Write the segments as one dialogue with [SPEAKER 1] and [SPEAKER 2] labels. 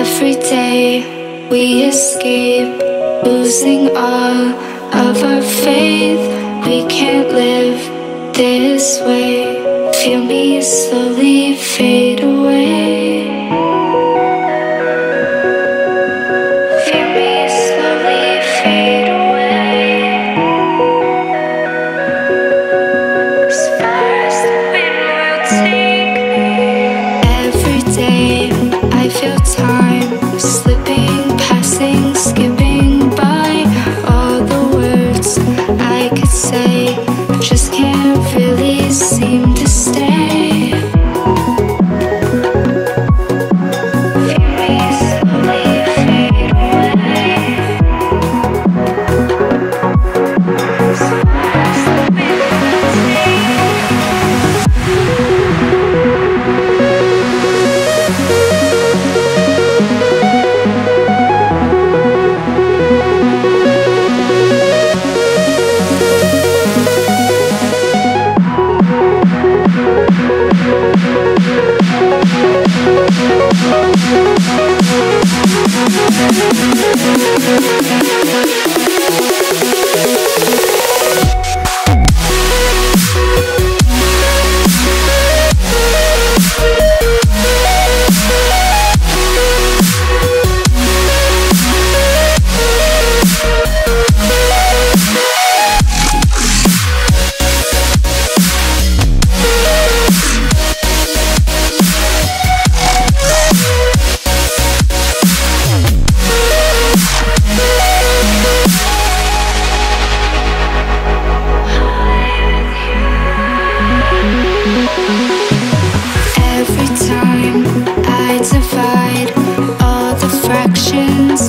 [SPEAKER 1] Every day we escape, losing all of our faith. We can't live this way. Feel me slowly fade away. Feel me slowly fade away. As far as the wind will take me. Every day I feel time slipping, passing, skipping by. All the words I could say just can't really seem to stay. Feel me slowly fade away. As far as the wind will take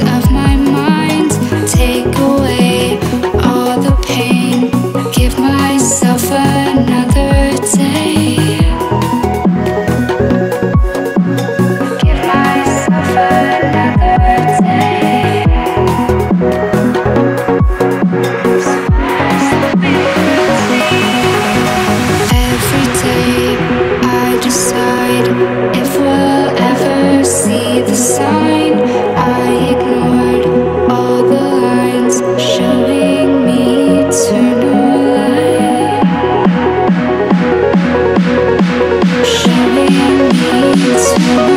[SPEAKER 1] of my mind, take away all the pain, give myself another day. Give myself another day. As far as the wind will take. Every day I decide if we'll ever see the sign. I ignored all the lines showing me eternal light. Showing me eternal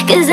[SPEAKER 1] Cause